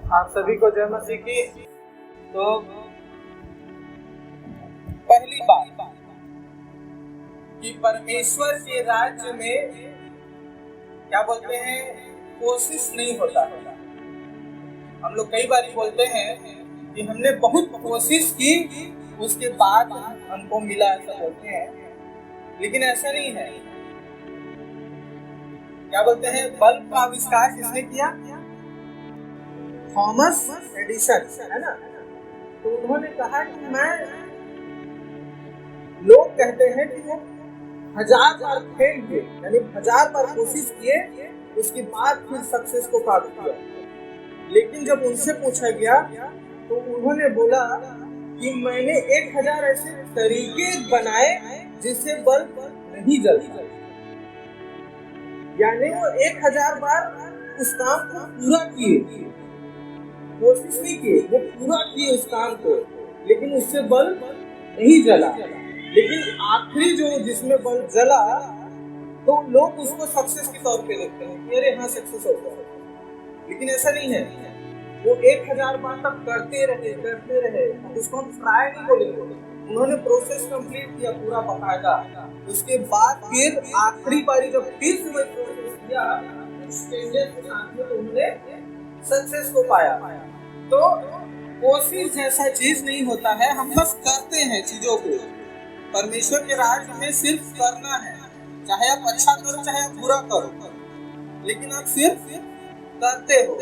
आप सभी को जय मसीह की। तो पहली बात कि परमेश्वर के राज्य में क्या बोलते हैं, कोशिश नहीं होता है। हम लोग कई बार बोलते हैं कि हमने बहुत कोशिश की, उसके बाद हमको मिला, ऐसा बोलते हैं, लेकिन ऐसा नहीं है। क्या बोलते हैं, बल्ब का आविष्कार किसने किया? थॉमस एडिसन, है ना। तो उन्होंने कहा कि लोग कहते हैं कि वो 1000 बार फेल हुए, यानी 1000 बार कोशिश किए, उसके बाद फिर सक्सेस को प्राप्त किया। लेकिन जब उनसे पूछा गया तो उन्होंने बोला कि मैंने 1000 ऐसे तरीके बनाए जिससे बल्ब नहीं जलता। यानी वो 1000 बार उस काम को पूरा किए, कोशिश नहीं की, वो पूरा किए उस काम को, लेकिन उससे बल्ब नहीं जला। लेकिन आखिरी जो जिसमें बल्ब जला, तो लोग उसको सक्सेस के तौर पे देखते हैं कि अरे हाँ सक्सेस हो गया। लेकिन ऐसा नहीं है, वो 1000 बार तक करते रहे। उसको हम ट्राई नहीं बोलेंगे, उन्होंने प्रोसेस कंप्लीट किया पूरा बकायदा। उसके बाद फिर आखिरी बारी जब फिर से प्रोसेस किया, तो उन्होंने सक्सेस को पाया। तो कोशिश जैसा चीज नहीं होता है, हम बस करते हैं चीजों को। परमेश्वर के राज्य में सिर्फ करना है, चाहे आप अच्छा करो चाहे आप बुरा करो, लेकिन आप सिर्फ करते हो।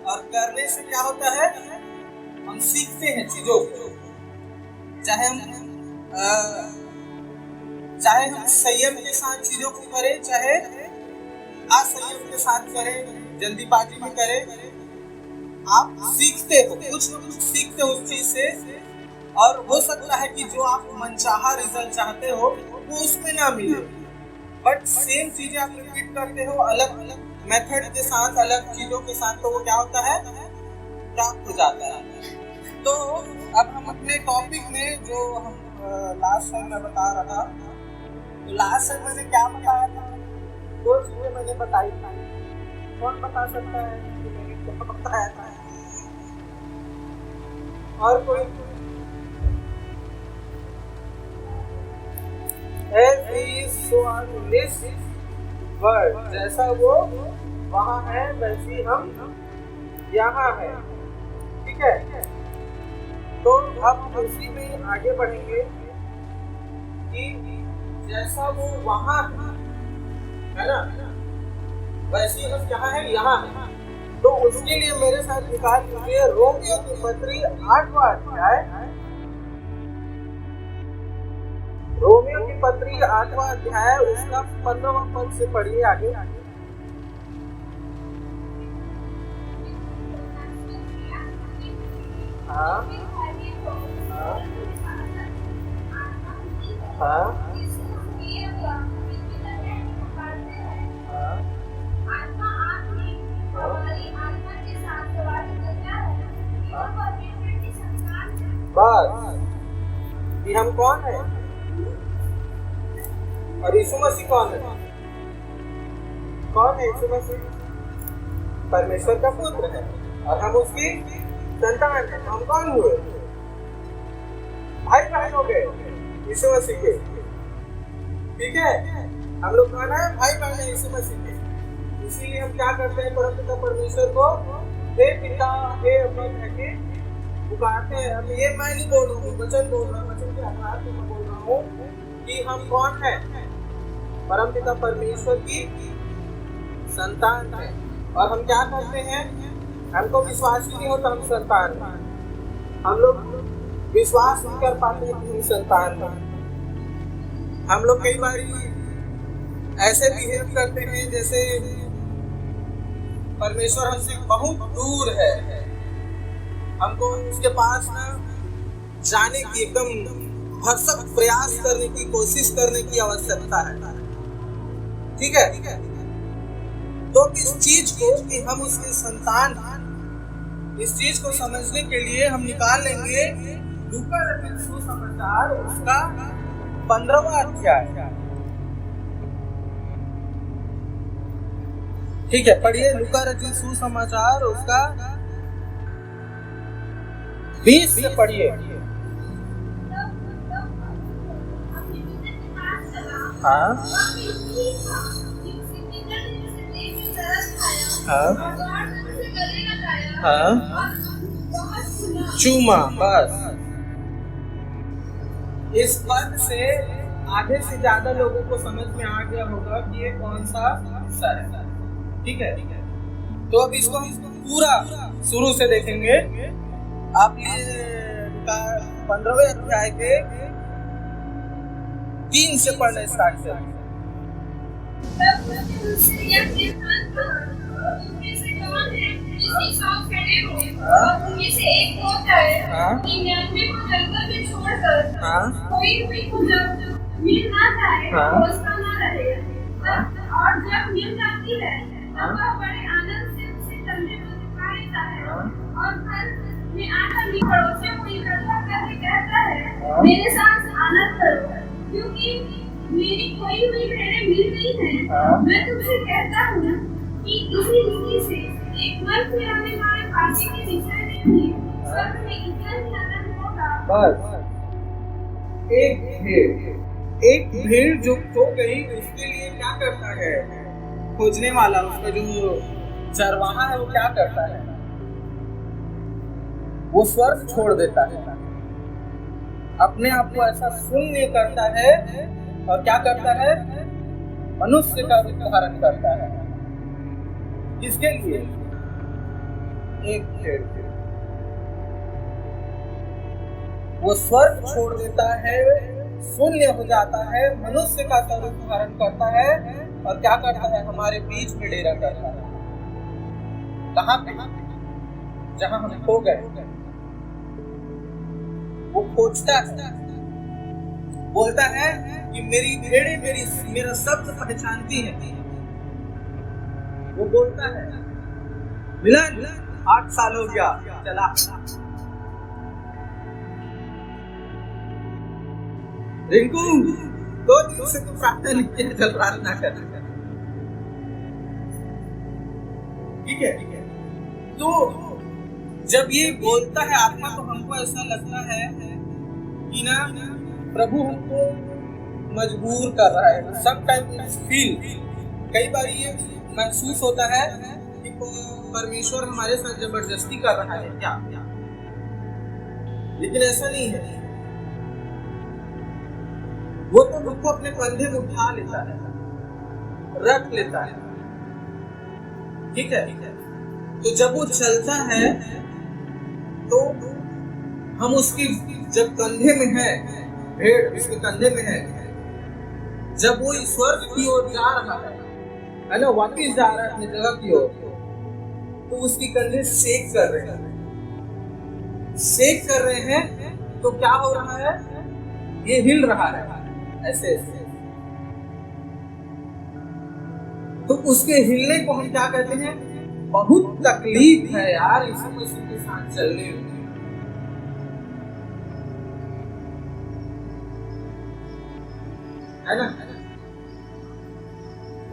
और करने से क्या होता है, हम सीखते हैं चीजों को। चाहे हम संयम के साथ चीजों को करें, चाहे असंयम के साथ करें, जल्दीबाजी में करें, आप सीखते हो, कुछ न कुछ सीखते हो उस चीज से। और हो सकता है कि जो आप मनचाहा रिजल्ट चाहते हो वो उसमें ना मिले, बट सेम चीजें आप रिपीट करते हो अलग अलग मेथड के साथ, अलग चीजों के साथ, तो वो क्या होता है, प्राप्त हो जाता है। तो अब हम अपने टॉपिक में, जो हम लास्ट टाइम मैं बता रहा था, तो लास्ट टाइम मैंने क्या बताया था, 2 चीजें मैंने बताई थी। कौन बता सकता है कि मैंने क्या बताया था? और कोई? As he is so on this world, जैसा वो वहाँ है वैसी हम यहाँ है। ठीक है, तो अब हम उसी में आगे बढ़ेंगे कि जैसा वो वहाँ है ना, वैसी हम क्या है, यहाँ है। तो उसके लिए मेरे साथ निकाल लीजिए रोमियो की पत्री 8वां अध्याय, रोमियो की पत्री 8वां अध्याय, उसका 15वां पद से पढ़िए आगे। हाँ हाँ बस कि हम कौन है और यीशु मसीह कौन है? कौन है यीशु मसीह? परमेश्वर का पुत्र है और हम उसकी संतान है। हम कौन हुए? भाई बहन हो गए यीशु मसीह के। ठीक है, हम लोग कौन है? भाई बहन है यीशु मसीह के। इसीलिए हम क्या करते हैं, परमपिता परमेश्वर को हे पिता हे अब्बा कहके पुकारते हैं। अब ये मैं नहीं बोल रहा हूँ, वचन बोल रहा हूँ, वचन के आधार पर मैं बोल रहा हूँ कि हम कौन है, परमपिता परमेश्वर की संतान है। और हम क्या करते हैं, हमको विश्वास ही नहीं होता हम संतान हैं। हम लोग विश्वास नहीं कर पाते हैं कि हम संतान हैं। हम लोग कई बार ऐसे बिहेव करते हैं जैसे परमेश्वर हमसे बहुत दूर है, हमको उसके पास ना जाने की, एकदम भरसक प्रयास करने की, कोशिश करने की आवश्यकता है। ठीक है, तो इस चीज को कि हम उसके संतान, इस चीज को समझने के लिए हम निकाल लेंगे लूका रचित सुसमाचार, उसका 15वां अध्याय। ठीक है, पढ़िए लूका रचित सुसमाचार, उसका 20 से पढ़िए। हाँ हाँ हाँ, चूमा बस। इस पद से आधे से ज्यादा लोगों को समझ में आ गया होगा कि ये कौन सा हिस्सा है। ठीक है, तो अब इसको हम पूरा शुरू से देखेंगे। आप ये 15वें अध्याय के 3 से पढ़ना स्टार्ट करें। और जब मिल जाती है तब वह बड़े आनंद से उसे कंधे पर उठा लेता है और घर में आकर भी पड़ोसियों को इकट्ठा करके कहता है, मेरे साथ आनंद करो क्योंकि मेरी खोई हुई भेड़ें मिल गई हैं। मैं तुमसे कहता हूँ कि इसी रीति से एक मन से आने वाले भाग्य के विषय में भी स्वर्ग में इतना ही आनंद होगा। बस एक भेड़ जो खो गई उसके लिए क्या करता है खोजने वाला, उसका जो चरवाहा है वो क्या करता है, वो स्वर्ग छोड़ देता है, अपने आप को ऐसा शून्य करता है और क्या करता है, मनुष्य का रूप धारण करता है। किसके लिए? एक भेड़ के। वो स्वर्ग छोड़ देता है, शून्य हो जाता है, मनुष्य का स्वरूप धारण करता है और क्या करता है, हमारे बीच में डेरा करता है। कहाँ पे? जहाँ हम खो गए। वो खोजता है, बोलता है कि मेरी भेड़ें मेरा शब्द पहचानती है। वो बोलता है, मिलन 8 साल हो गया, चला। रिंकू 2 दिन से तो प्रार्थना नहीं किया, चल प्रार्थना कर। ठीक है, तो जब ये बोलता है आत्मा तो हमको ऐसा लगता है कि ना प्रभु हमको मजबूर कर रहा है। समटाइम्स फील, कई बार ये महसूस होता है कि परमेश्वर हमारे साथ जबरदस्ती कर रहा है क्या, लेकिन ऐसा नहीं है। वो तो हमको अपने कंधे में उठा लेता है, रख लेता है। ठीक है, तो जब वो चलता है तो हम उसकी जब कंधे में है, भेड़ उसके कंधे में है, जब वो स्वर्ग की ओर जा रहा है ना, वापिस जा रहा है अपनी जगह की ओर, तो उसकी कंधे शेक कर रहे हैं। शेक कर रहे हैं तो क्या हो रहा है, ये हिल रहा है ऐसे ऐसे। तो उसके हिलने को हम क्या कहते हैं, बहुत तकलीफ है यार इस मसीह के साथ चलने में। है ना,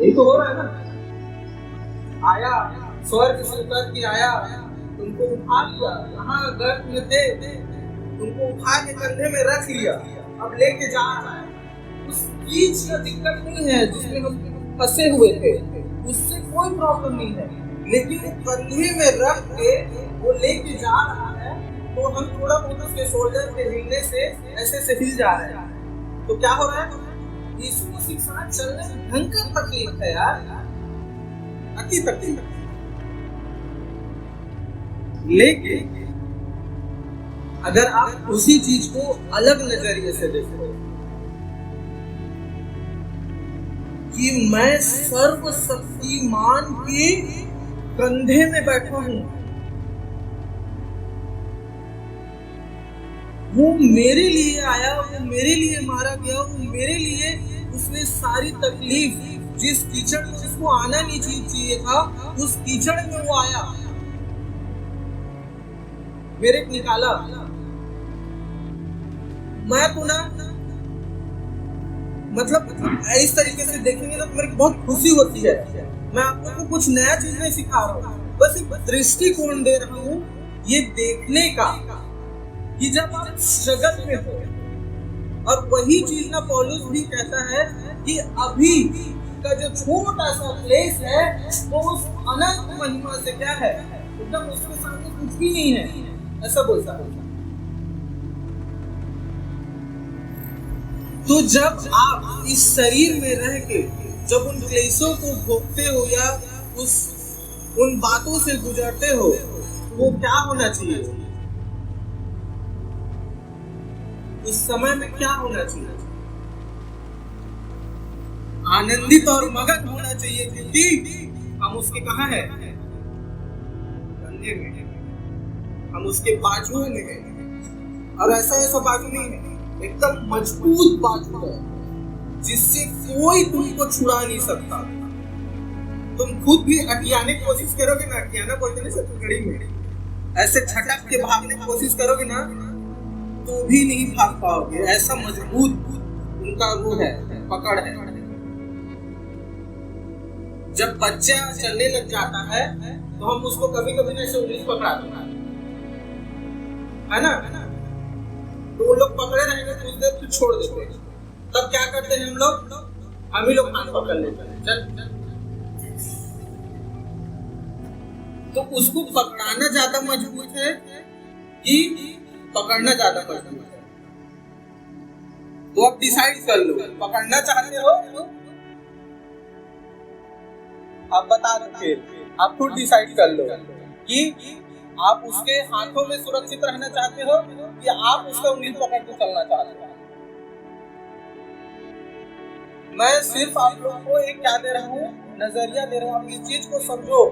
यही तो हो रहा है ना। आया स्वर्ग से उतर के आया, तुमको उठा लिया, कहाँ गर्भ में थे, तुमको उठा के कंधे में रख लिया, अब लेके जा रहा है। उस चीज का दिक्कत नहीं है जिसमें हम फंसे हुए थे, उससे कोई प्रॉब्लम नहीं है, लेकिन वो कंधे में रख के वो लेके जा रहा है, तो हम थोड़ा बहुत उसके शोल्डर पे हिलने से ऐसे से हिल जा रहे हैं। तो क्या हो रहा है, यीशु मसीह के साथ चलने में भयंकर तकलीफ है यार, अति तकलीफ। लेकिन अगर आप उसी चीज को अलग नजरिए से देखो कि मैं सर्वशक्तिमान के कंधे में बैठा हूं, वो मेरे लिए आया, वो मेरे लिए मारा गया, वो मेरे लिए उसने सारी तकलीफ, जिस कीचड़ में उसको आना नहीं चाहिए था, उस कीचड़ में वो आया, मेरे को निकाला। मैं तो ना मतलब इस तरीके से देखेंगे ना तो मेरे को बहुत खुशी होती है। मैं आपको कुछ नया चीज नहीं सिखा रहा हूँ, बस एक दृष्टिकोण दे रहा हूँ ये देखने का कि जब आप स्ट्रगल में हो, और वही चीज ना पौलुस भी कहता है कि अभी का जो छोटा सा प्लेस है वो उस अनंत महिमा से क्या है, एकदम उसके सामने कुछ भी नहीं है, ऐसा बोलता है। तो जब आप इस शरीर में रह के जब उन क्लेशों को भोगते हो या उन बातों से गुजरते हो, वो क्या होना चाहिए, उस समय में क्या होना चाहिए, आनंदित और मगन होना चाहिए, क्योंकि हम उसके कहाँ हैं, कंधे में, हम उसके बाजुओं में हैं। और ऐसा बाजू नहीं है, एकदम मजबूत बाजू है जिससे कोई तुमको छुड़ा नहीं सकता। तुम खुद भी अटियाने की कोशिश करोगे ना, अटियाना बोलते ना छत्तीसगढ़ी में, ऐसे छटक के भागने की कोशिश करोगे ना तो भी नहीं भाग पाओगे, ऐसा मजबूत उनका वो है, पकड़ है। जब बच्चा चलने लग जाता है तो हम उसको कभी कभी ना ऐसे उंगली पकड़ाते है ना, तो वो लोग पकड़े रहेंगे कुछ देर फिर छोड़ देते हैं। तब क्या करते हैं हम ही लोग हाथ पकड़ लेते हैं, तो उसको पकड़ाना ज्यादा मजबूत है कि पकड़ना ज्यादा मजबूत है, तो अब डिसाइड कर लो, पकड़ना चाहते हो आप बता दो, आप खुद डिसाइड कर लो कि आप उसके हाथों में सुरक्षित रहना चाहते हो या आप उसका उंगली पकड़ के चलना चाहते हो। मैं सिर्फ आप लोग को एक क्या दे रहा हूँ, नजरिया दे रहा हूँ, आप इस चीज को समझो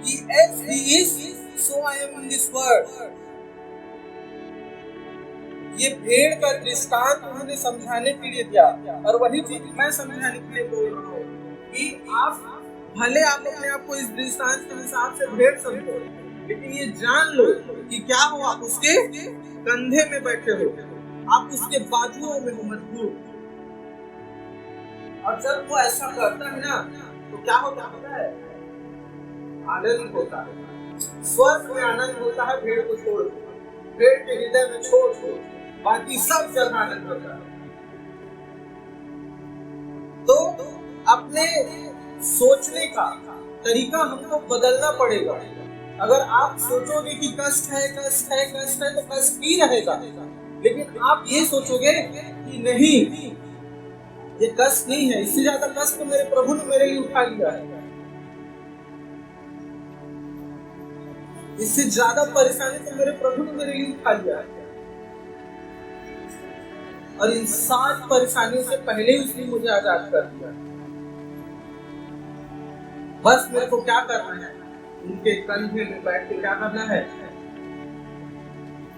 कि as he is so I am in this world। ये भेड़ का दृष्टांत उन्होंने समझाने के लिए दिया, और वही चीज मैं समझाने के लिए बोल रहा हूँ कि आप भले आप अपने आप को इस दृष्टांत के हिसाब से भेड़ समझो, लेकिन ये जान लो कि क्या हो, आप उसके कंधे में बैठे हो, आप उसके बाजुओं में हो मजबूत। और जब वो ऐसा करता है ना तो क्या होता है, आनंद होता है, स्वर्ग में आनंद होता है। भेड़ को छोड़, भेड़ के हृदय में छोड़, बाकी सब जगह आनंद होता है। तो अपने सोचने का तरीका हमको बदलना पड़ेगा। अगर आप सोचोगे कि कष्ट है तो कष्ट ही रहेगा, लेकिन आप ये सोचोगे कि नहीं, ये कष्ट नहीं है, इससे ज्यादा कष्ट तो मेरे प्रभु ने मेरे लिए उठा लिया है, इससे ज्यादा परेशानी तो मेरे प्रभु ने मेरे लिए उठा लिया है, और इन 7 परेशानियों से पहले ही उसने मुझे आजाद कर दिया। बस मेरे को क्या करना है, उनके कंधे में बैठ के क्या करना है,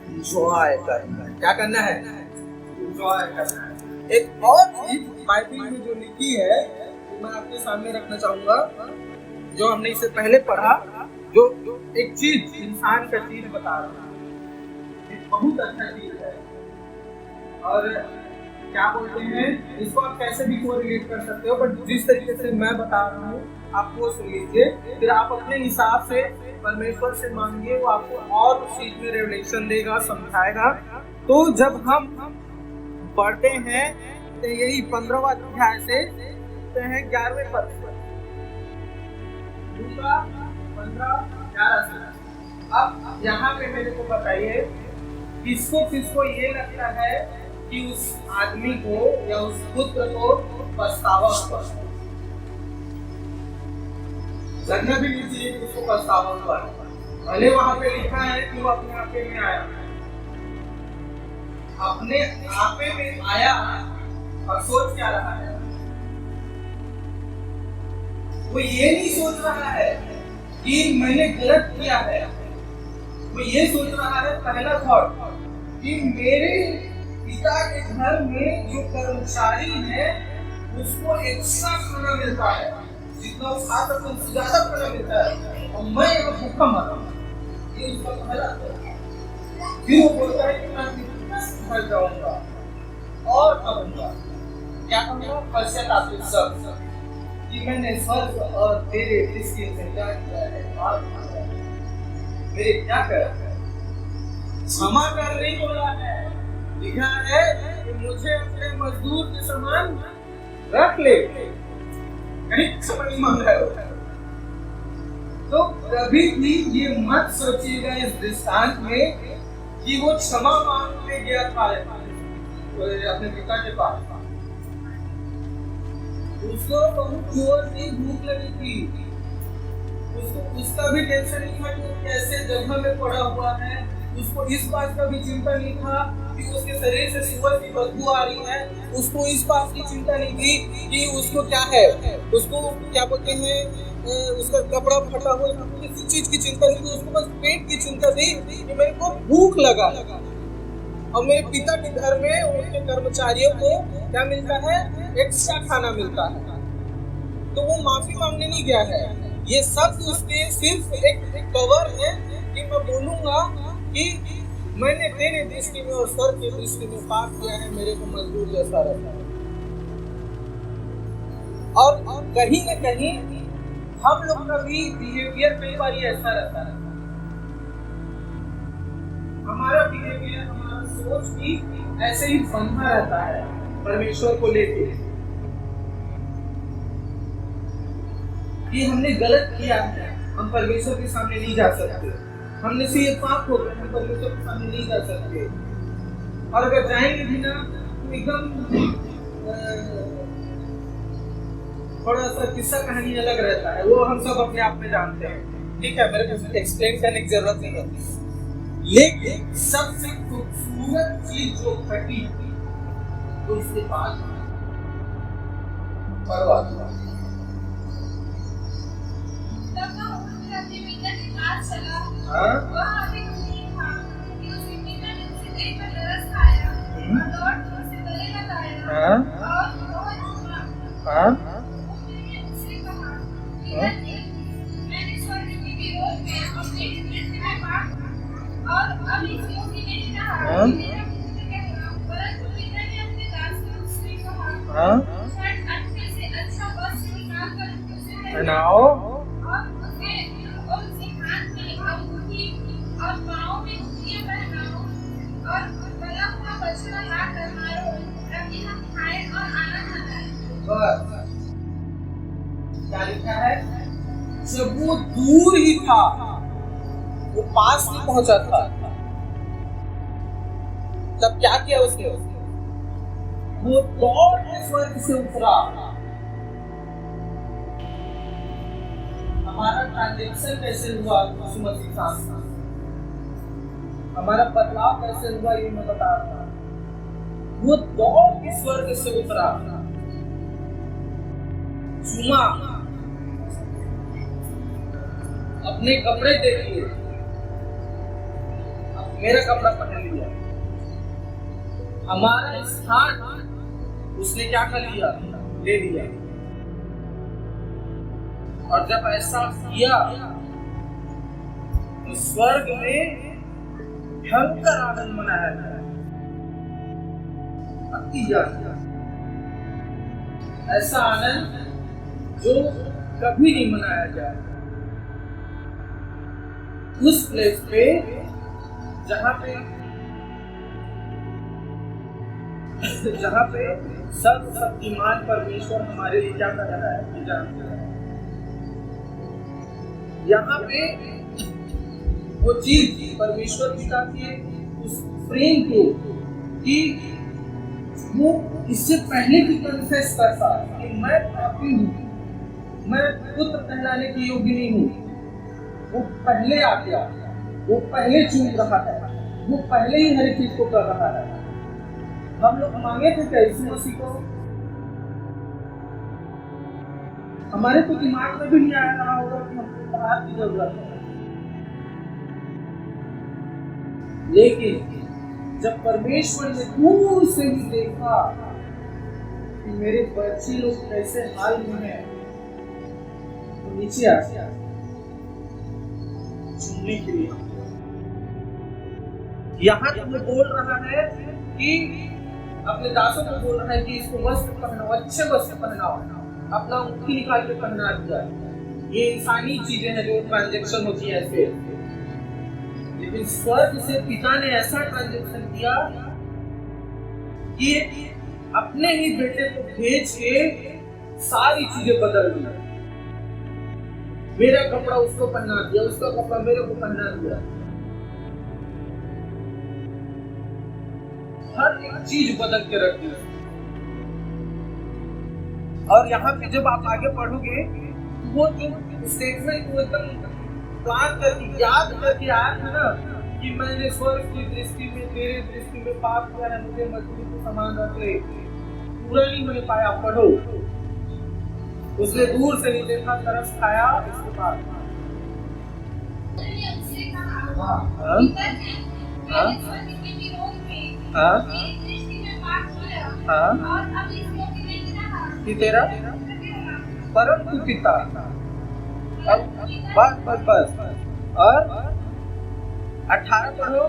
एंजॉय करना है। क्या करना है, एंजॉय करना है। एक और चीज बाइबल में जो लिखी है मैं आपके सामने रखना चाहूंगा, जो हमने इससे पहले पढ़ा, जो एक चीज इंसान का चीज बता रहा है, एक बहुत अच्छा चीज है। और क्या बोलते हैं इसको, आप कैसे भी कोरिलेट कर सकते हो, बट जिस तरीके से मैं बता रहा हूँ आप वो सुन लीजिए, फिर आप अपने हिसाब से परमेश्वर से मांगिए, वो आपको और उस चीज में रेवलेशन देगा, समझाएगा। तो जब हम पढ़ते हैं तो यही 15वां अध्याय से तो है 11वें पद पर, लूका 15:11 से। अब यहाँ पे मेरे को बताइए, किसको ये लगता है कि उस आदमी को या उस पुत्र को पछतावा हुआ, लगना भी नहीं चाहिए कि उसको पछतावा हुआ। भले वहां पे लिखा है कि वो अपने आपे में आया, अपने आपे में आया, और सोच क्या रहा है, वो ये नहीं सोच रहा है कि मैंने गलत किया है, वो ये सोच रहा है, पहला थॉट, कि मेरे पिता के घर में जो कर्मचारी है उसको एक्स्ट्रा खाना मिलता है, जितना वो खा सकता है उससे ज्यादा खाना मिलता है, और मैं यहाँ भूखा मर रहा हूँ। ये उसका पहला थॉट। फिर वो बोलता है कि मैं घर जाऊंगा और करूंगा, क्या करूंगा, पश्चाताप सब कि मैंने स्वर्ग और तेरे दृष्टि से क्या किया है, मेरे क्या करा है। क्षमा कर नहीं बोला है, लिखा है कि मुझे अपने मजदूर के समान रख ले, यानी क्षमा नहीं मांग रहा है। तो कभी भी ये मत सोचिएगा इस दृष्टांत में कि वो क्षमा मांगने गया था अपने पिता के पास, उसको बहुत जोर से भूख लगी थी, उसको उसका भी टेंशन नहीं था कि वो कैसे जगह में पड़ा हुआ है, उसको इस बात का भी चिंता नहीं था कि उसके शरीर से सुअर की बदबू आ रही है, उसको इस बात की चिंता नहीं थी कि उसको क्या है, उसको क्या बोलते हैं, उसका कपड़ा फटा हुआ, किसी चीज की चिंता नहीं थी, उसको बस पेट की चिंता थी कि मेरे को भूख लगा और मेरे पिता के घर में उनके कर्मचारियों को क्या मिलता है, एक्स्ट्रा खाना मिलता है। तो वो माफी मांगने नहीं गया है, ये सब उसके सिर्फ एक कवर है कि मैं बोलूंगा कि मैंने तेरे दृष्टि में और सर के दृष्टि में पाप किया है, मेरे को मजदूर जैसा रहता है। और कहीं न कहीं हम लोग का भी बिहेवियर कई बार ऐसा रहता है, हमारा बिहेवियर, हमारा सोच भी ऐसे ही बंधा रहता है परमेश्वर को लेके कि हमने गलत किया है, हम परमेश्वर के सामने नहीं जा सकते, हमने से ये पाप हो गया, हम परमेश्वर के सामने नहीं जा सकते। और अगर जाएंगे भी ना तो एकदम थोड़ा सा किस्सा कहानी अलग रहता है, वो हम सब अपने आप में जानते हैं, ठीक है, मेरे को एक्सप्लेन करने की जरूरत नहीं है। लेकिन सबसे खूबसूरत चीज जो घटी तो उसके पास परवाह क्या लिखा है, जब वो दूर ही था, वो पास नहीं पहुंचा था, तब क्या किया उसने, वो दौड़ के स्वर्ग से उतरा। हमारा ट्रांजेक्शन कैसे हुआ यीशु मसीह के साथ, हमारा बदलाव कैसे हुआ ये मैं बता रहा था। वो दौड़ के स्वर्ग से उतरा, चूमा, अपने कपड़े देख लिए, मेरा कपड़ा पहन लिया, हमारा स्थान उसने क्या कर लिया, ले लिया। और जब ऐसा किया तो स्वर्ग में भयंकर आनंद मनाया गया, अति ज्यादा, ऐसा आनंद जो कभी नहीं मनाया जाए। उस प्लेस पे जहाँ पे सर्वशक्तिमान परमेश्वर हमारे लिए क्या कर रहा है, जानते हैं। यहाँ पे वो चीज परमेश्वर दिखाती है उस प्रेम को कि वो इससे पहले भी कन्फेस करता है कि मैं पापी हूँ, मैं पुत्र कहलाने की योग्य नहीं हूँ। वो पहले आ गया, वो पहले चुन रहा है, वो पहले ही हर चीज को कर रहा है। हम लोग मांगे थे क्या यीशु मसीह को, हमारे तो दिमाग में भी नहीं आ रहा होगा कि हमको बाहर की जरूरत है। लेकिन जब परमेश्वर ने दूर से ही देखा कि मेरे बच्चे लोग कैसे हाल में हैं, तो नीचे आ गया चुनने के लिए। यहाँ तो वो बोल रहा है कि अपने दासों को बोल रहा है कि इसको वस्त्र पहनाओ, अच्छे वस्त्र पहनाओ, अपना ऊँटी निकाल के पहना दिया। ये इंसानी चीजें हैं जो ट्रांजैक्शन होती है ऐसे। लेकिन स्वर्ग से पिता ने ऐसा ट्रांजेक्शन किया कि अपने ही बेटे को भेज के सारी चीजें बदल दी। मेरा कपड़ा उसको पहना दिया, उसका कपड़ा मेरे को पहना दिया। हर एक चीज बदल के रख दी। और यहाँ पे जब आप आगे पढ़ोगे वो जो स्टेटमेंट को एकदम प्लान करके याद करके आया था ना कि मैंने स्वर्ग की दृष्टि में तेरे दृष्टि में पाप किया है, मुझे मछली के समान रखे, पूरा नहीं होने पाया। पढ़ो, उसने दूर से नहीं देखा, तरस खाया, उसके बाद कि तेरा परंतु पिता बस और 18 पढ़ो।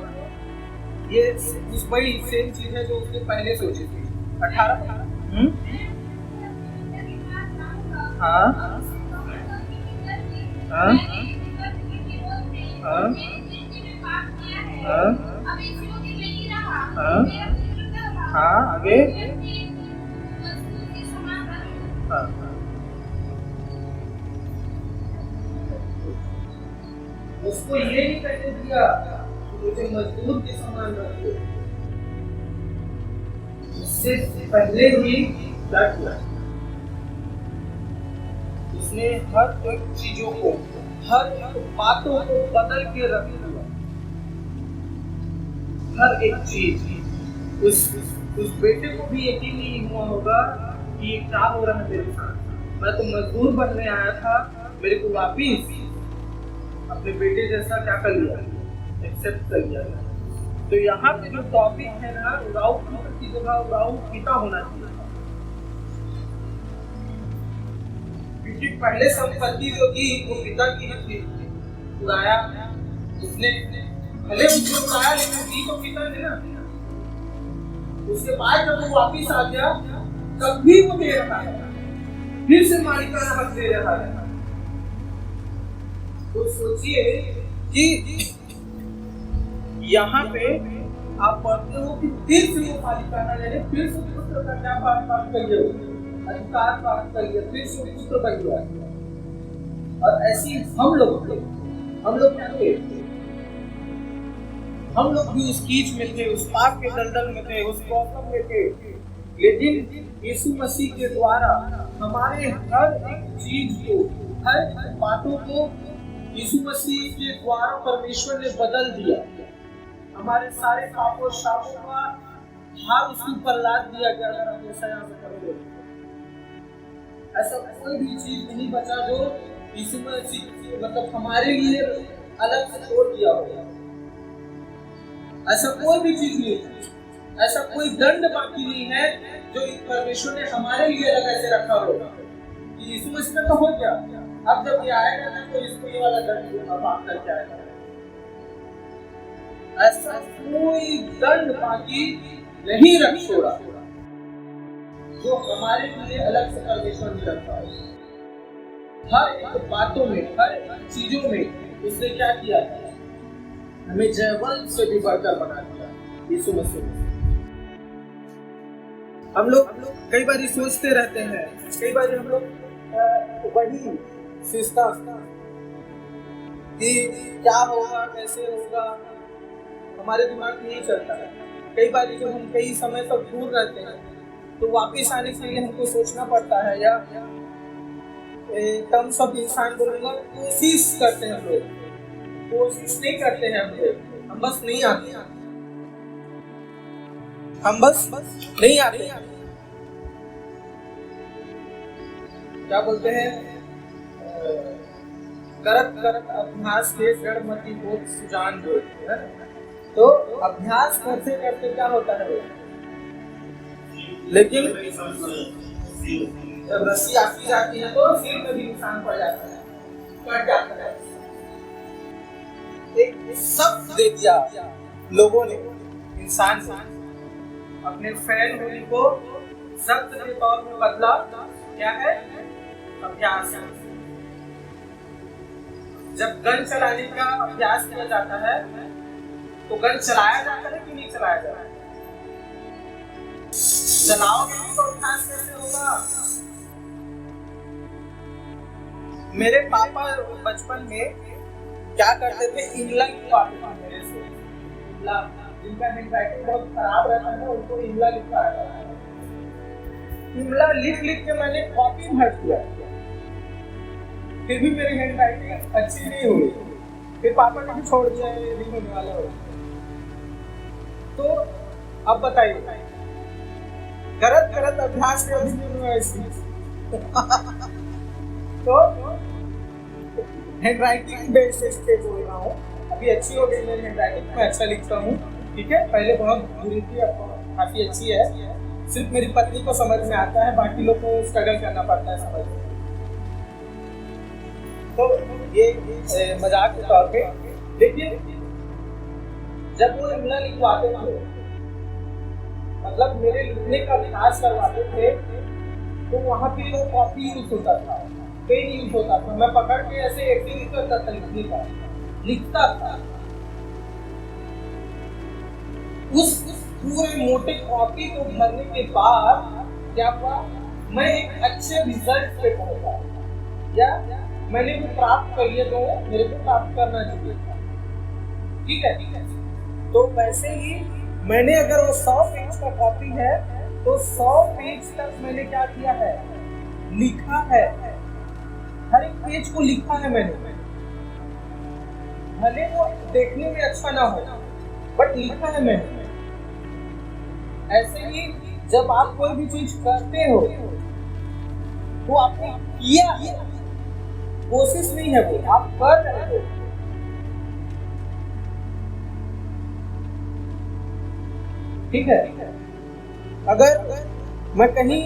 ये उस वही सेम चीज है जो उसने पहले सोची थी। 18 हाँ हाँ हाँ हाँ आगे हाँ उसको ये नहीं कहने दिया मुझे मजदूर के समान रखो। उससे पहले ही क्या किया, उसने हर एक चीजों को, हर एक बातों को बदल के रख दिया। हर एक चीज उस बेटे को भी यकीन नहीं हुआ होगा कि ये क्या हो रहा है मेरे साथ। मैं तो मजदूर बनने आया था, मेरे को वापिस अपने बेटे जैसा क्या कर लिया, एक्सेप्ट कर लिया। तो यहाँ पे जो टॉपिक है ना, उराऊ पुत्र की जगह उराऊ पिता होना चाहिए। क्योंकि पहले संपत्ति जो थी वो पिता की ही थी, उड़ाया उसने, भले उसने उड़ाया लेकिन दी तो पिता ने ना। उसके बाद जब वो वापिस आ गया तब भी वो दे रहा है, फिर से मालिकाना हक दे रहा है। तो सोचिए कि यहाँ पे आप पढ़ते हो कि फिर से वो मालिकाना ले, फिर से पुत्र का क्या बात करिए, अधिकार बात करिए, फिर से पुत्र बन गया। और ऐसी हम लोग क्या थे, हम लोग भी उस कीच में थे, उस पाप के दलदल में थे, उस प्रॉब्लम में थे। लेकिन यीशु मसीह के द्वारा हमारे हर एक चीज को, हर एक बातों को यीशु मसीह के द्वारा परमेश्वर ने बदल दिया। हमारे सारे पापों शापों का भार उसके ऊपर लाद दिया गया। अगर हम ऐसा यहाँ पे करोगे, ऐसा कोई भी चीज नहीं बचा जो यीशु मसीह मतलब हमारे लिए अलग से छोड़ दिया होगा। ऐसा कोई भी चीज नहीं है, ऐसा कोई दंड बाकी नहीं है जो परमेश्वर ने हमारे लिए अलग ऐसे रखा होगा। यीशु मसीह का तो हो गया, अब जब ये आएगा ना तो इसको ये वाला दंड माफ करके आएगा। ऐसा कोई दंड बाकी नहीं रख छोड़ा जो हमारे लिए अलग से परमेश्वर ने रखा है। हर एक बातों में, हर एक चीजों में उसने क्या किया है, हमें जयवंत से भी बढ़कर बना दिया यीशु मसीह। हम लोग कई बार सोचते रहते हैं, कई बार हम लोग वही सोचता कि क्या होगा, कैसे होगा, हमारे दिमाग में नहीं चलता है। कई बार जब हम कई समय तक दूर रहते हैं तो वापिस आने के लिए हमको सोचना पड़ता है, या कम सब इंसान बोलूंगा कोशिश करते हैं। हम लोग कोशिश नहीं करते हैं, हम बस नहीं आते, हम बस नहीं आते। क्या बोलते हैं, करत करत अभ्यास के जड़मति बोध सुजान बोलते हैं। तो अभ्यास करते करते क्या होता है, लेकिन जब रस्सी आती जाती है तो सिर में भी नुकसान पड़ जाता है, कट जाता है। एक शब्द दे दिया लोगों ने, इंसान ने अपने फैल होने को शब्द के तौर में बदला। क्या है, अभ्यास। जब गन चलाने का अभ्यास किया जाता है तो गन चलाया जाता है कि नहीं चलाया जाता है? चलाओगे नहीं तो अभ्यास कैसे होगा? मेरे पापा बचपन में क्या करते थे, इमला लिखवाते थे मेरे से। इमला, जिनका हैंडराइटिंग बहुत खराब रहता है उनको इमला लिखवाता है। इमला लिख लिख के मैंने कॉपी भर दिया, फिर भी मेरी हैंडराइटिंग अच्छी नहीं हुई। फिर पापा ने भी छोड़ दिया, ये नहीं होने वाला हो। तो अब बताइए, करत करत अभ्यास के अभी तो हैंडराइटिंग बेसिस पे बोल रहा हूँ, अभी अच्छी हो गई मेरी हैंडराइटिंग, मैं अच्छा लिखता हूँ। ठीक है, पहले बहुत बुरी थी, अब काफी अच्छी है। सिर्फ मेरी पत्नी को समझ में आता है, बाकी लोग को स्ट्रगल करना पड़ता है समझ में। तो ये मजाक के तौर पे, लेकिन जब वो इमला लिखवाते थे, मतलब मेरे लिखने का अभ्यास करवाते थे, तो वहाँ पे वो कॉपी यूज होता था, पेन यूज होता था। मैं पकड़ के ऐसे एक्टिंग करता था, लिखने का लिखता था। उस पूरे मोटे कॉपी को भरने के बाद क्या हुआ, मैं एक अच्छे रिजल्ट पे पहुंचा, या मैंने वो प्राप्त कर लिया जो मेरे को प्राप्त करना चाहिए था। ठीक है, तो वैसे ही मैंने अगर वो 100 पेज का कॉपी है तो 100 पेज तक मैंने क्या किया है, लिखा है। हर एक पेज को लिखा है मैंने, भले वो देखने में अच्छा ना हो, बट लिखा है मैंने। ऐसे ही जब आप कोई भी चीज करते हो तो आपने किया, कोशिश नहीं है, वो आप कर रहे हो। ठीक है, अगर मैं कहीं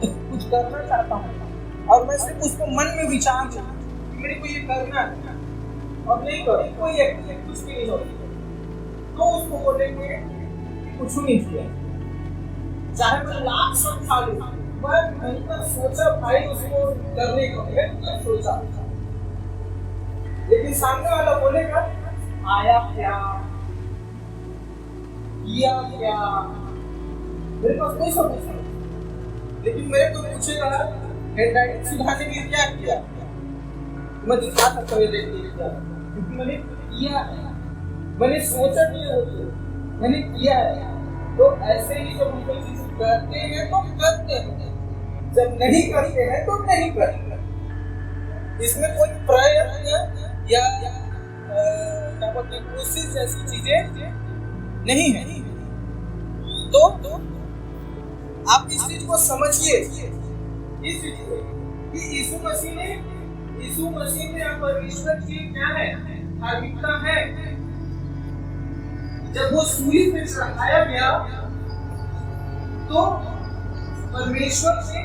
कुछ करना चाहता हूँ और मैं सिर्फ उसको मन में विचार करूँ कि मेरे को ये करना है और नहीं करूँ, कोई एक्टिविटी कुछ भी नहीं होती, तो उसको बोलेंगे कि कुछ नहीं किया। चाहे मैं लाख समझा लूँ, मैं सोचा भाई उसको करने को, मैं सोचा, लेकिन सामने वाला बोलेगा आया क्या, किया क्या, मेरे पास कोई समझ नहीं। लेकिन मेरे को पूछेगा हैंडराइटिंग सुधारने के लिए क्या किया, मैं दिखा सकता हूँ देखिए क्या, क्योंकि मैंने किया है, मैंने सोचा नहीं होती, मैंने किया है। तो ऐसे ही जब हम कोई चीज करते हैं तो करते हैं, जब नहीं करते हैं तो नहीं करते। इसमें कोई प्रयत्न या क्या बोलते हैं, कोशिश जैसी चीजें नहीं है। तो आप इस चीज को समझिए, इस चीज को कि यीशु मसीह में आप परमेश्वर की क्या है, धार्मिकता है। जब वो सूली पे चढ़ाया गया तो परमेश्वर ने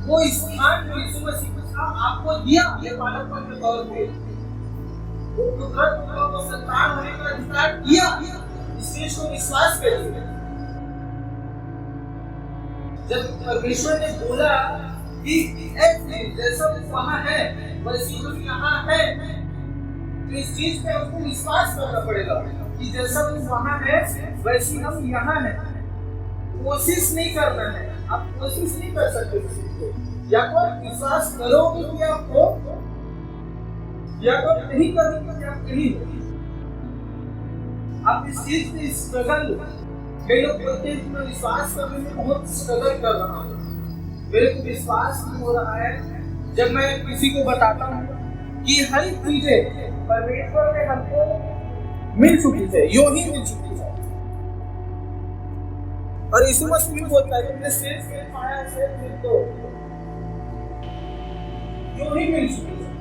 वो स्थान जो यीशु मसीह को आपको दिया, ये बालकपन के तौर पे वो संतान होने का अधिकार दिया, इस चीज को विश्वास करिए। जब परमेश्वर ने बोला कि जैसा वहां है वैसे हम यहाँ है, तो इस चीज पे हमको विश्वास करना पड़ेगा कि जैसा वहां है वैसे हम यहाँ है। कोशिश नहीं करना है, आप कोशिश नहीं कर सकते किसी को, या तो विश्वास करोगे कि आप हो, या तो नहीं करोगे कि आप नहीं हो। आप इस चीज में स्ट्रगल, कई लोग बोलते हैं कि मैं विश्वास करने में बहुत स्ट्रगल कर रहा हूँ, मेरे को विश्वास नहीं हो रहा है। जब मैं किसी को बताता हूँ कि हर एक चीजें परमेश्वर ने हमको मिल चुकी है, यूं ही मिल चुकी है, और यीशु मसीह भी बोलता है तुमने सिर्फ पाया, सिर्फ तो यूं ही मिल चुकी है,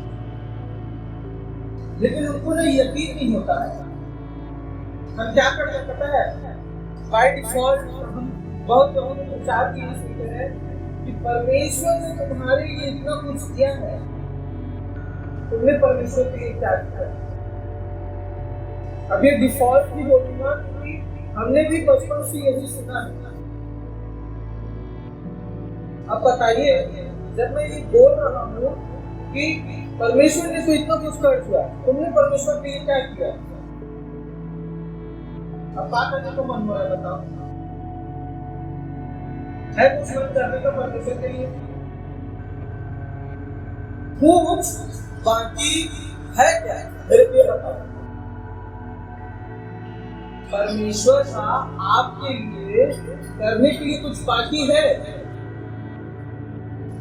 लेकिन उनको ना यकीन नहीं होता है। हम क्या करते पता है, बाय डिफॉल्ट हम बहुत लोगों को विचार की सीखते हैं कि परमेश्वर ने तुम्हारे लिए इतना कुछ किया है, तुमने परमेश्वर के लिए क्या किया। अब ये डिफॉल्ट भी बोलूंगा कि हमने भी बचपन से यही सुना है। अब बताइए, जब मैं ये बोल रहा हूँ कि परमेश्वर ने तो इतना कुछ कर दिया, तुमने परमेश्वर के लिए क्या किया, अब क्या करने को मन हो रहा है बताओ? है कुछ मन करने का परमेश्वर के लिए? कुछ बाकी है क्या? मेरे लिए बताओ। परमेश्वर का आपके लिए करने के लिए कुछ बाकी है,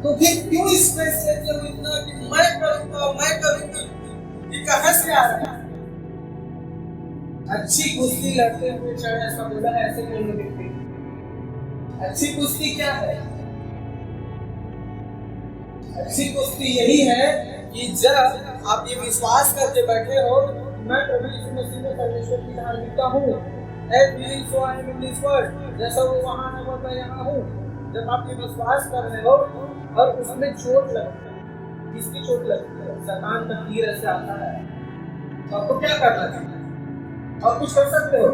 तो फिर क्यों स्ट्रेस लेते हो इतना कि मैं करूंगा? ये कहां से आ रहा है? अच्छी कुश्ती लड़ते हुए शायद ऐसा बोला है, ऐसे बोलने देते। अच्छी कुश्ती क्या है? अच्छी कुश्ती यही है कि जब आप ये विश्वास करके बैठे हो मैं प्रभु यीशु मसीह में परमेश्वर की धार्मिकता हूँ, जैसा वो वहाँ है मैं यहाँ हूँ। जब आप ये विश्वास कर रहे हो और उसमें चोट लगती है, किसकी चोट लगती है? शैतान का तीर ऐसे आता है, तो आपको क्या करना चाहिए? और कुछ कर सकते हो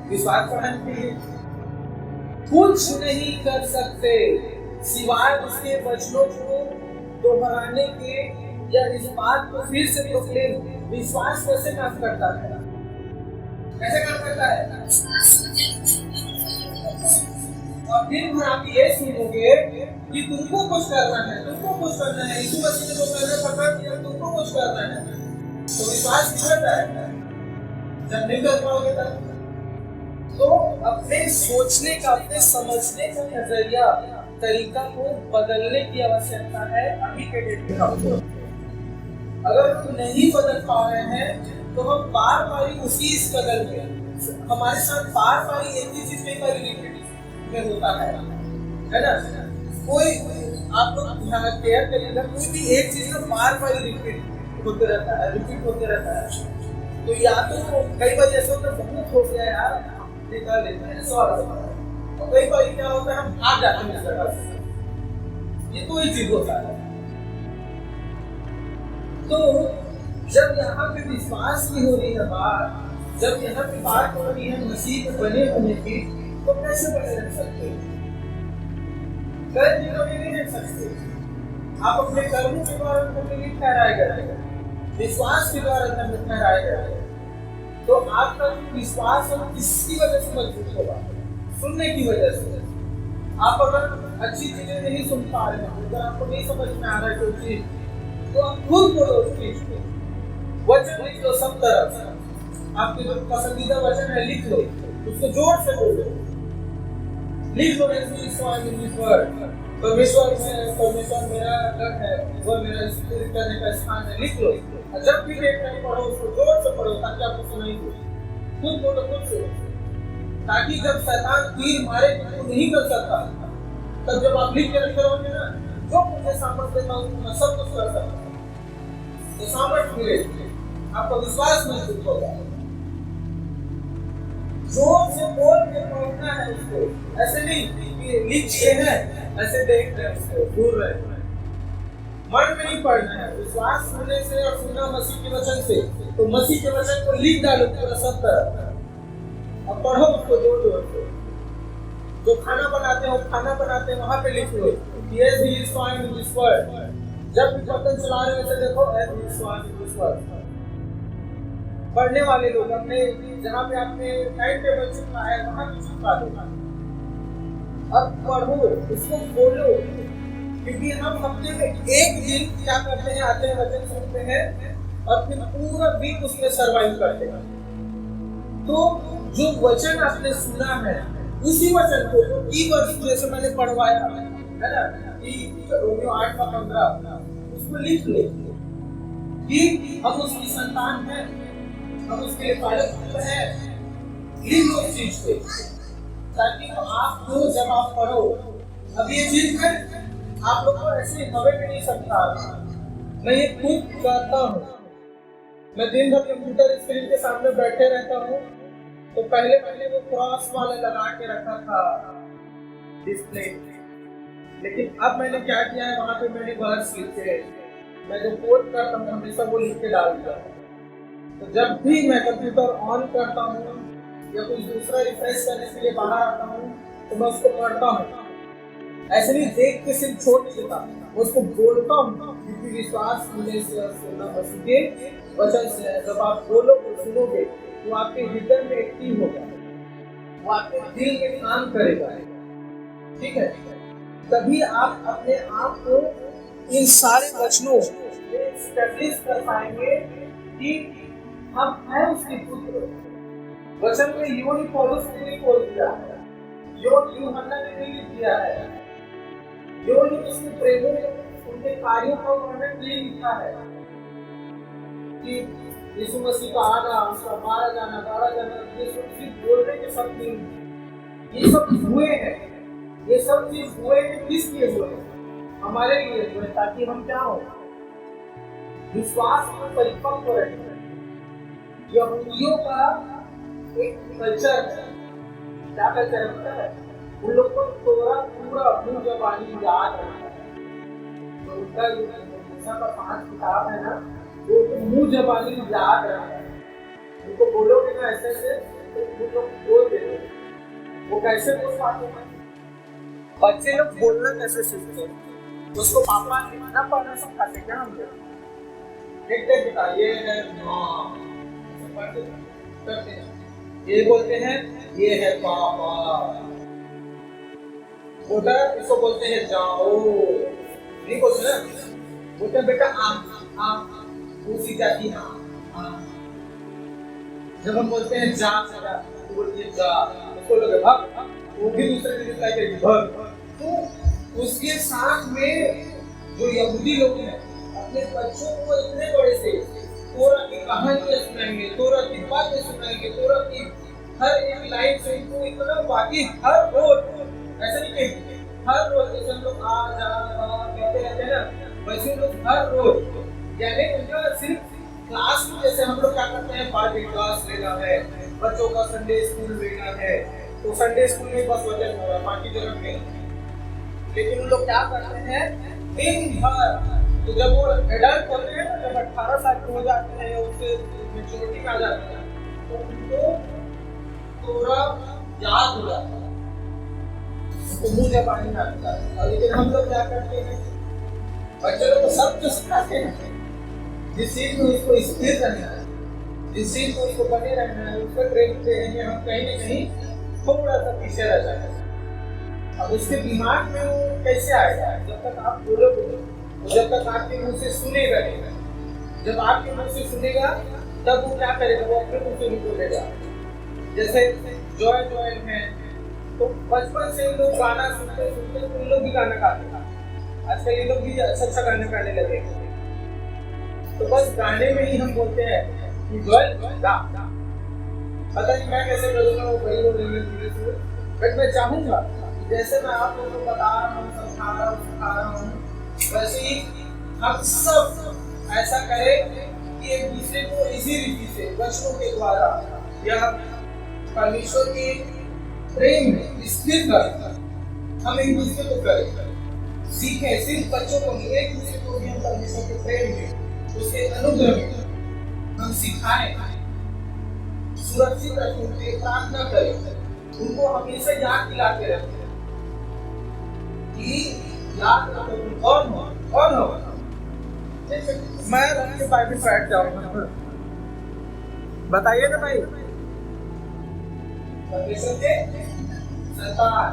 विश्वास बढ़ाने के लिए? कुछ नहीं कर सकते सिवाय उसके वचनों को दोहराने के या इस बात को फिर से प्रोक्लेम। विश्वास कैसे काम करता है? कैसे काम करता है? और दिन भर आप ये सुनोगे कि तुमको कुछ करना है, यीशु मसीह ने जो करना पकड़ दिया, तुमको कुछ करना है, तो विश्वास बिगड़ता है जब नहीं कर पाओगे तब। तो अपने सोचने का, अपने समझने का नजरिया, तरीका को बदलने की आवश्यकता है अभी के डेट में। अगर हम नहीं बदल पा रहे हैं तो हम बार बार उसी स्ट्रगल में, हमारे साथ बार बार एक ही चीज कई बार रिपीट में होता है ना? कोई आप लोग केयर करिएगा, कोई भी एक चीज ना बार बार रिपीट होते रहता है। तो या तो कई बार ऐसा होता है बहुत हो गया यार, निकाल लेते हैं, सॉल्व होता है, और कई बार क्या होता है हम भाग जाते हैं इस जगह से। ये तो एक चीज होता है। तो जब यहाँ पे विश्वास की हो रही है बात, जब यहाँ पे बात हो रही है मसीह में बने होने की, तो कैसे बने रह सकते? नहीं रह सकते। आप अपने कर्मों के द्वारा नहीं ठहराए गए, विश्वास के द्वारा ठहराए गए। तो आपका विश्वास और किसकी वजह से मजबूत होगा? सुनने की वजह से। आप अगर अच्छी चीजें नहीं सुन पा रहे हैं, अगर आपको नहीं समझ में आ रहा है कोई चीज, तो आप खुद बोलो उस चीज को। वचन लिख लो सब तरफ, आपके जो पसंदीदा वचन है लिख लो, उसको जोर से बोलो। लिख लो परमेश्वर मेरा घर है, वह मेरा स्थिर करने का स्थान है। लिख लो, और जब भी एक टाइम पढ़ो उसको जोर से पढ़ो ताकि आपको सुनाई दे। खुद बोलो, खुद से, ताकि जब शैतान तीर मारे तो नहीं कर सकता। तब जब आप लिख के रखे रहोगे ना, जो मुझे सामर्थ्य देता हूँ मैं सब कुछ कर सकता हूँ, तो सामर्थ्य मिलेगी, आपका विश्वास मजबूत होगा। जोर से बोल के पढ़ना है उसको, ऐसे नहीं कि लिख दिए हैं ऐसे देख रहे उसको दूर रहे। मन में नहीं पढ़ना है, विश्वास सुनने से और सुनना मसीह के वचन से। तो मसीह के वचन को लिख डालो पूरा सब तरफ, और पढ़ो उसको जोर जोर से। जो खाना बनाते हैं वहां पे लिख लो, yes he is fine in this word। जब भी बर्तन चला रहे हो देखो yes he is fine in this word। पढ़ने वाले लोग अपने जहाँ पे आपने टाइम टेबल चिपका है वहां भी चिपका दो। अब पढ़ो उसको, बोलो, क्योंकि हम हफ्ते में एक दिन क्या करते हैं, आते हैं वचन सुनते हैं और फिर पूरा वीक उसमें सर्वाइव करते हैं। तो जो वचन आपने सुना है उसी वचन को कीवर्ड्स जैसे मैंने पढ़वाया है ना, कि रोमियो 8:15 उसको लिख लो कि हम उसकी संतान हैं, हम उसके पालक हैं। लिख लो उस चीज को, ताकि आपको जब आप पढ़ो, अब ये चीज है आप लोग को ऐसे हवे में नहीं सकता। मैं ये खुद करता हूँ, मैं दिन भर कंप्यूटर स्क्रीन के सामने बैठे रहता हूँ। तो पहले वो क्रॉस वाले लगा के रखा था डिस्प्ले, लेकिन अब मैंने क्या किया है, वहां पे मैंने वर्ड्स लिखे, मैं जो कोड करता हूँ हमेशा वो लिख के डाल दिया। तो जब भी मैं कंप्यूटर ऑन करता हूँ या कुछ दूसरा रिफ्रेश करने के लिए बाहर आता हूँ तो मैं उसको पढ़ता हूँ। ऐसे नहीं देख के सिर्फ छोड़ नहीं देता, मैं उसको बोलता हूँ, क्योंकि विश्वास होने से और सुनना मसीह के वचन से है। जब आप बोलोगे सुनोगे तो आपके हृदय में एक्टिव होगा, वो आपके दिल में काम करेगा, ठीक है। तभी आप अपने आप को इन सारे वचनों में स्टैब्लिश कर पाएंगे कि हम हैं उसके पुत्र। वचन में यो ही पौलुस ने नहीं बोल दिया है, यो यूहन्ना ने नहीं लिख दिया है, यो ही उसके प्रेमों उनके कार्यों का वर्णन नहीं लिखा है कि यीशु मसीह का आना, उसका मारा जाना, गाड़ा जाना, ये सब चीज बोलने के सब नहीं, ये सब हुए हैं। ये सब चीज हुए हैं किस लिए हुए? हमारे लिए हुए, ताकि हम क्या हो, विश्वास में परिपक्व रहे। यहूदियों का एक कल्चर है, क्या कल्चर होता है? उन लोग को तोरा पूरा मुंह जबानी याद रहता है। तो उनका मूसा का 5 किताब है ना, वो मुंह जबानी याद रहता है। उनको बोलोगे ना ऐसे से तो वो लोग बोल देते। वो कैसे बोल पाते हैं? बच्चे लोग बोलना कैसे सीखते हैं? उसको पापा लिखना पढ़ना सिखाते क्या हम लोग? देखते बेटा ये है माँ, करते हैं। ये बोलते हैं ये है पापा, बेटा इसको बोलते हैं जाओ, नहीं बोलते ना, बोलते हैं बेटा आप दूसरी जाति हाँ। जब हम बोलते हैं जा तो बोलते हैं जा, उसको लगे भाग, वो भी दूसरे दिन रिप्लाई करेगी भाग। तो उसके साथ में जो यहूदी लोग हैं अपने बच्चों को इतने बड़े से तोरा की कहानियां सुनाएंगे, तोरा की बातें सुनाएंगे, तोरा की हर एक लाइन से इनको इतना बाकी हर रोज ऐसा नहीं कहेंगे, हर रोज जैसे हम लोग आ जा कहते रहते हैं ना, वैसे लोग हर रोज, यानी उनका सिर्फ क्लास में जैसे हम लोग क्या करते हैं, पार्टी क्लास लेना है, बच्चों का संडे स्कूल लेना है, तो संडे स्कूल में बस वजन हो रहा है, बाकी जगह में। लेकिन उन लोग क्या करते हैं दिन भर, तो जब वो एडल्ट होते हैं, जब 18 साल के हो जाते हैं, उससे मैच्योरिटी में आ जाते हैं, तो उनको पूरा याद हो जाता है, तो मुंह जबानी में आता है। और लेकिन हम लोग क्या करते हैं, बच्चे लोग को सब कुछ सिखाते हैं, जिस चीज में उसको स्थिर रहना है, जिस चीज में उसको बने रहना है, उसको ट्रेनिंग देंगे, हम कहीं ना कहीं थोड़ा सा पीछे रह जाते हैं। अब उसके दिमाग में वो कैसे आएगा? जब तक आप बोलोगे, जब तक आपके मुंह से सुनेगा नहीं। जब आपके मुंह से सुनेगा तब वो क्या करेगा, वो अपने मुंह से नहीं बोलेगा। जैसे जॉय में तो बचपन से लोग गाना सुनते सुनते उन लोग भी गाना गाते हैं। आजकल ये लोग भी अच्छा गाना गाने लगे, तो बस गाने में ही हम बोलते हैं कि जॉय गा। पता नहीं मैं कैसे करूँगा, वो बड़ी हो रही है धीरे धीरे, बट मैं चाहूँगा जैसे मैं आप लोगों को बता रहा हूँ, समझा रहा हूँ, सिखा रहा हूँ, वैसे ही हम सब ऐसा करें कि एक दूसरे को इसी रीति से वचनों के द्वारा या परमेश्वर के प्रेम में स्थिर कर हम एक दूसरे को करें, सीखें। सिर्फ बच्चों को नहीं, एक दूसरे को भी हम परमेश्वर के प्रेम में, उसके अनुग्रह में हम सिखाएं, सुरक्षित रखें, प्रार्थना करें, उनको हमेशा याद दिलाते रहते हैं कि याद रखो कौन हो। मैं अपने बाइबल बैठ जाऊंगा, बताइए ना भाई। परमेश्वर के संतान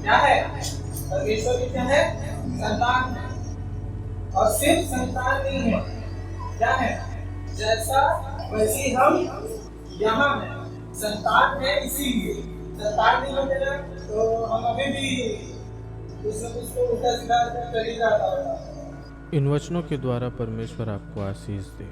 क्या है? परमेश्वर की क्या है? संतान है। और सिर्फ संतान नहीं है, क्या है? जैसा वैसे हम यहाँ हैं, संतान है, इसीलिए संतान नहीं होते ना तो हम अभी भी कुछ न कुछ तो उल्टा सीधा चली जाता होगा। इन वचनों के द्वारा परमेश्वर आपको आशीष दे।